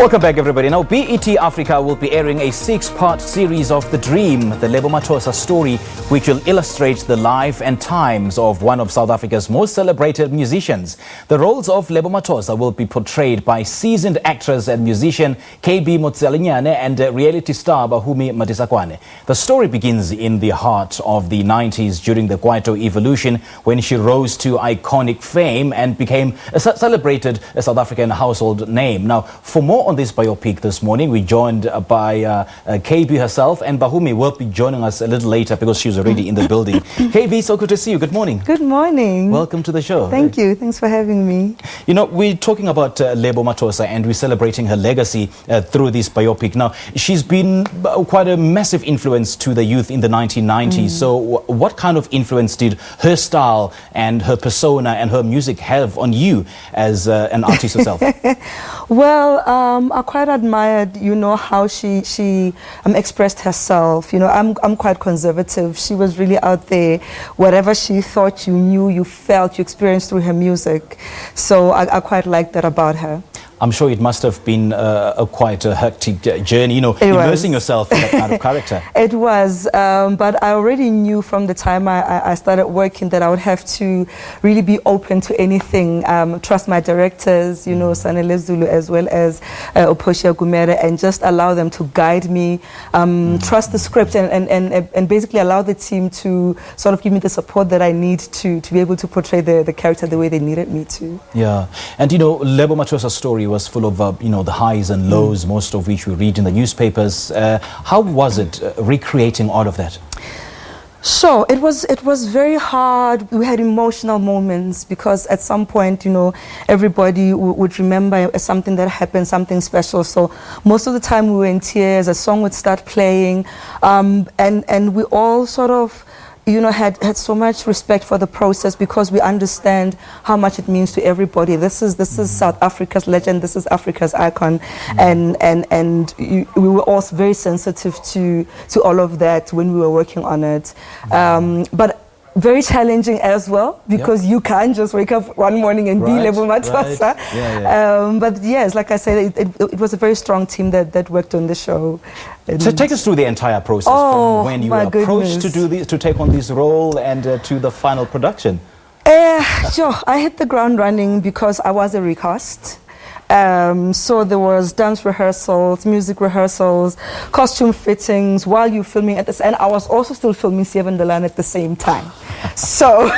Welcome back, everybody. Now, BET Africa will be airing a 6-part series of The Dream, the Lebo Mathosa Story, which will illustrate the life and times of one of South Africa's most celebrated musicians. The roles of Lebo Mathosa will be portrayed by seasoned actress and musician KB Motsilanyane and reality star Bahumi Madisakwane. The story begins in the heart of the 90s during the Kwaito evolution, when she rose to iconic fame and became a celebrated South African household name. Now, for more on this biopic this morning, we're joined by KB herself, and Bahumi will be joining us a little later because she's already in the building. KB, so good to see you. Good morning. Good morning. Welcome to the show. Thank you. Thanks for having me. You know, we're talking about Lebo Mathosa and we're celebrating her legacy through this biopic. Now, she's been quite a massive influence to the youth in the 1990s. So what kind of influence did her style and her persona and her music have on you as an artist herself? Well, I quite admired, how she expressed herself. I'm quite conservative. She was really out there. Whatever she thought you knew, you felt, you experienced through her music. So I quite liked that about her. I'm sure it must have been quite a hectic journey, immersing yourself in that kind of character. It was, but I already knew from the time I started working that I would have to really be open to anything, trust my directors, Sanele Zulu as well as Oposhia Gumere, and just allow them to guide me, trust the script and basically allow the team to sort of give me the support that I need to be able to portray the character the way they needed me to. Yeah, and Lebo Mathosa Story was full of the highs and lows, most of which we read in the newspapers. How was it recreating all of that? Sure, it was very hard. We had emotional moments because at some point, everybody would remember something that happened, something special. So most of the time we were in tears. A song would start playing, and we all sort of had so much respect for the process because we understand how much it means to everybody. This is South Africa's legend. This is Africa's icon, and we were all very sensitive to all of that when we were working on it. But very challenging as well because you can't just wake up one morning and be Lebo Mathosa. Right. But yes, like I said, it was a very strong team that worked on the show. So take us through the entire process from when you were approached to take on this role and to the final production. Sure, I hit the ground running because I was a recast. So there was dance rehearsals, music rehearsals, costume fittings while you're filming at this, and I was also still filming Seven Delan at the same time. So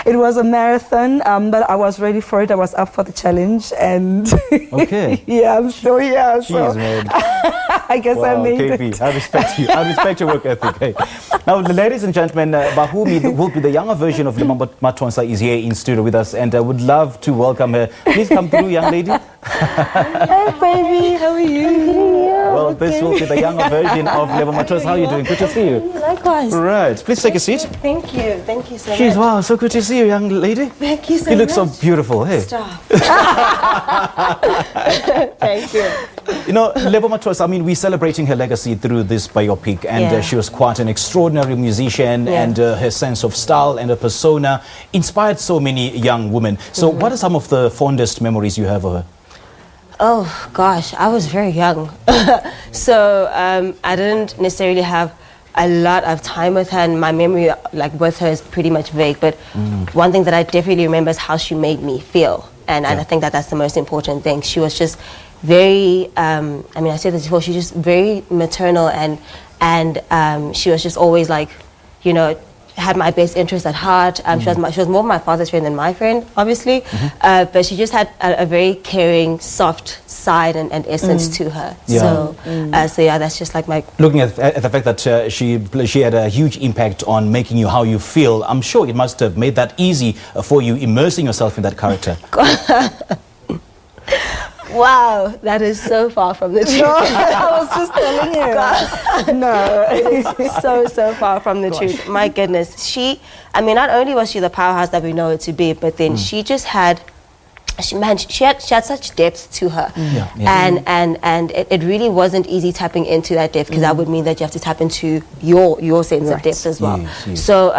it was a marathon, but I was ready for it. I was up for the challenge, and okay. Yeah, I'm still here. So I guess I made it. I respect you. I respect your work ethic. Hey. Now, ladies and gentlemen, Bahumi will be the younger version of Lebo Mathosa is here in studio with us, and I would love to welcome her. Please come through, young lady. Hey, baby, how are you? Well, this will be the younger version of Lebo Mathosa. How are you doing? Good to see you. Likewise. Right. Please take a seat. Thank you. Thank you so much. Jeez, wow, so good to see you, young lady. Thank you so much. You look so beautiful. Hey. Stop. Thank you. Lebo Mathosa, we're celebrating her legacy through this biopic, and she was quite an extraordinary musician, and her sense of style and her persona inspired so many young women. So what are some of the fondest memories you have of her? Oh, gosh, I was very young. So I didn't necessarily have a lot of time with her, and my memory with her is pretty much vague. But one thing that I definitely remember is how she made me feel. And I think that that's the most important thing. She was just very, I said this before, she was just very maternal, and she was just always had my best interest at heart. She was more my father's friend than my friend, obviously. But she just had a very caring, soft side and essence to her. So that's just my... Looking at the fact that she had a huge impact on making you how you feel, I'm sure it must have made that easy for you immersing yourself in that character. Wow, that is so far from the truth. No, I was just telling you. No, it is so far from the truth. My goodness. She, not only was she the powerhouse that we know her to be, but then she just had, she had such depth to her. And it really wasn't easy tapping into that depth, because that would mean that you have to tap into your sense of depth as well. Yes. So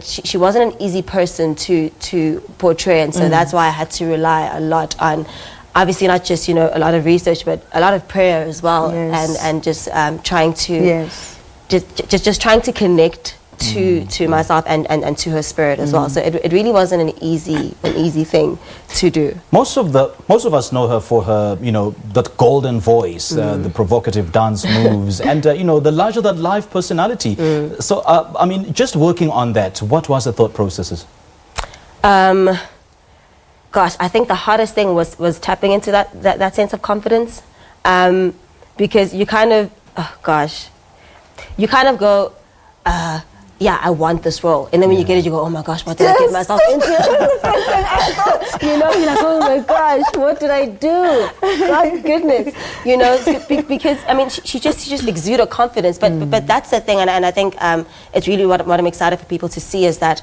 she wasn't an easy person to portray, and so that's why I had to rely a lot on obviously not just, you know, a lot of research, but a lot of prayer as well. Yes. And just trying to, Yes. just trying to connect to myself and to her spirit as well. So it really wasn't an easy thing to do. Most of us know her for her, you know, that golden voice, the provocative dance moves, and you know, the larger than life personality. So I mean, just working on that, what was the thought processes? Gosh, I think the hardest thing was tapping into that sense of confidence, because you kind of, you kind of go, yeah, I want this role. And then when you get it, you go, oh my gosh, what did I get myself into? You know, you're like, oh my gosh, what did I do? God goodness. You know, because, I mean, she just exudes a confidence. But that's the thing, and I think it's really what I'm excited for people to see is that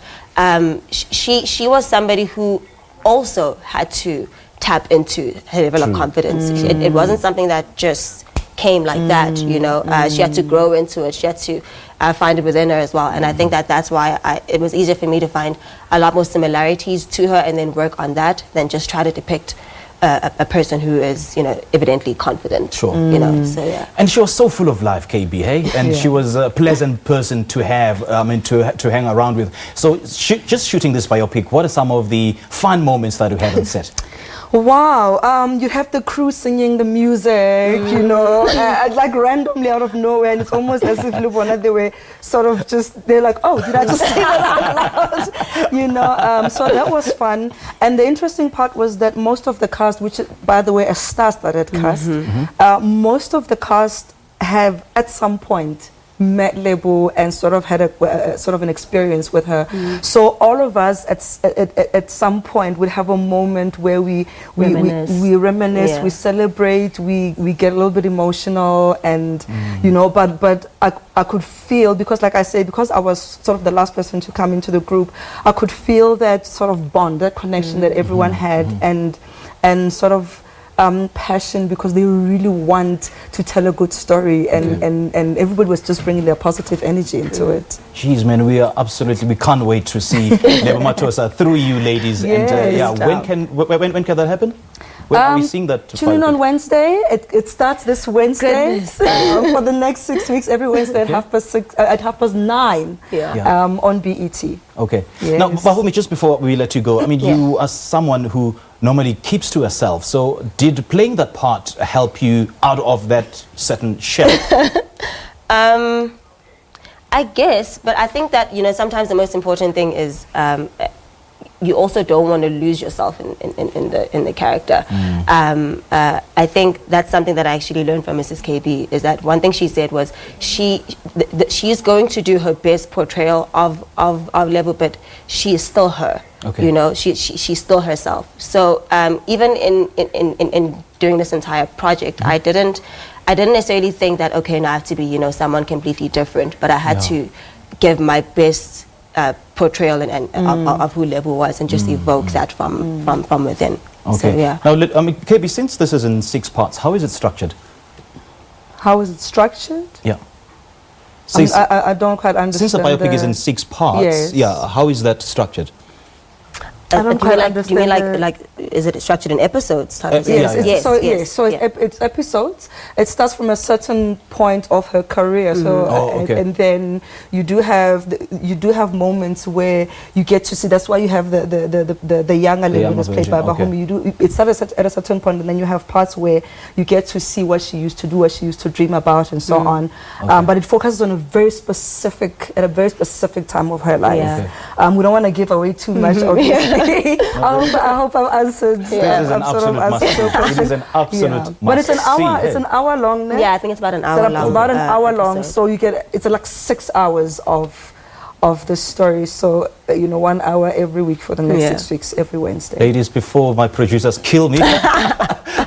she was somebody who also had to tap into her level of confidence. It wasn't something that just came like that, you know. She had to grow into it. She had to find it within her as well. And I think that's why it was easier for me to find a lot more similarities to her and then work on that than just try to depict a person who is, you know, evidently confident. Sure. You know, so yeah. And she was so full of life, KB, hey? And she was a pleasant person to have, I mean, to hang around with. So just shooting this biopic, what are some of the fun moments that you had on set? Wow, you have the crew singing the music, you know, like randomly out of nowhere, and it's almost as if Lebo, they were sort of just, they're like, oh, did I just sing it out loud? You know, so that was fun. And the interesting part was that most of the cast, which, by the way, a star-studded cast, most of the cast have, at some point, met Lebo and sort of had a sort of an experience with her. So all of us at some point would have a moment where we reminisce, we celebrate, we get a little bit emotional, and you know, but I could feel, because like I said, because I was sort of the last person to come into the group, I could feel that sort of bond, that connection that everyone had, and sort of passion, because they really want to tell a good story, and everybody was just bringing their positive energy into it. Jeez, man, we can't wait to see Lebo Mathosa through you ladies. Yes. And when can that happen? When are we seeing that? Tune in on Wednesday. It starts this Wednesday for the next 6 weeks. Every Wednesday at 9:30 on BET. Okay. Yes. Now, Bahumi, just before we let you go, I mean, you are someone who normally keeps to herself. So, did playing that part help you out of that certain shell? I guess, but I think that, you know, sometimes the most important thing is you also don't want to lose yourself in the character. I think that's something that I actually learned from Mrs. KB, is that one thing she said was she's going to do her best portrayal of Lebo, but she is still her. Okay. You know, she's still herself. So even in during this entire project, I didn't necessarily think that, okay, now I have to be, you know, someone completely different, but I had to give my best portrayal of who Lebo was, and just evoke that from within. Okay. So, yeah. Now, I mean, KB, since this is in 6 parts, how is it structured? How is it structured? Yeah. I don't quite understand. Since the biopic is in 6 parts, how is that structured? I don't quite understand. You mean like is it structured in episodes? So it's episodes. It starts from a certain point of her career. And then you do have moments where you get to see. That's why you have the younger Lebo is played by Bahumi. It starts at a certain point, and then you have parts where you get to see what she used to do, what she used to dream about, and so on. But it focuses on a very specific time of her life. We don't want to give away too much, obviously. I hope I've answered. This is an absolute must. It is an absolute must. But it's an hour. It's an hour long. Né? Yeah, I think it's about an hour long. It's about an hour long. So you get, it's like 6 hours of the story. So, you know, 1 hour every week for the next 6 weeks, every Wednesday. Ladies, before my producers kill me,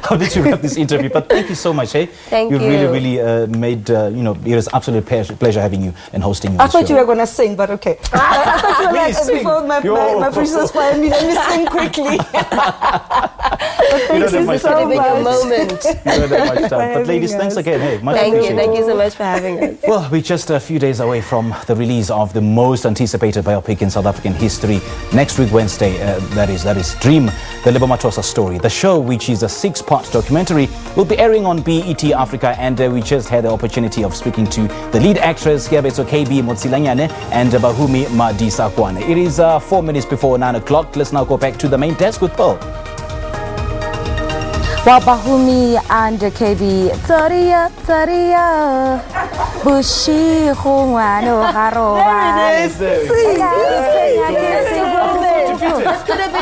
how did you wrap this interview? But thank you so much, hey? Thank you. You really made, you know, it was absolute pleasure having you and hosting you. I thought you were going to sing, but okay. I thought you were like, before my producers fired me, let me sing quickly. You don't have much This could have been your much. moment. You don't have much time. But having ladies, thanks us. again. Hey, much Thank you. appreciated. Thank you so much for having us. Well, we're just a few days away from the release of the most anticipated biopic in South African history. Next week, Wednesday, that is Dream, the Lebo Mathosa Story. The show, which is a 6-part documentary, will be airing on BET Africa, and we just had the opportunity of speaking to the lead actress, KB Motsilanyane, and Bahumi Madisakwane. It is 4 minutes before 9 o'clock. Let's now go back to the main desk with Pearl. Well, Bahumi and KB, Tariya, Bushi, Hungwano, Haroba.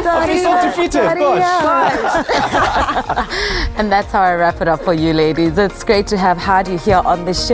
I feel so defeated, gosh. And that's how I wrap it up for you, ladies. It's great to have had you here on the show.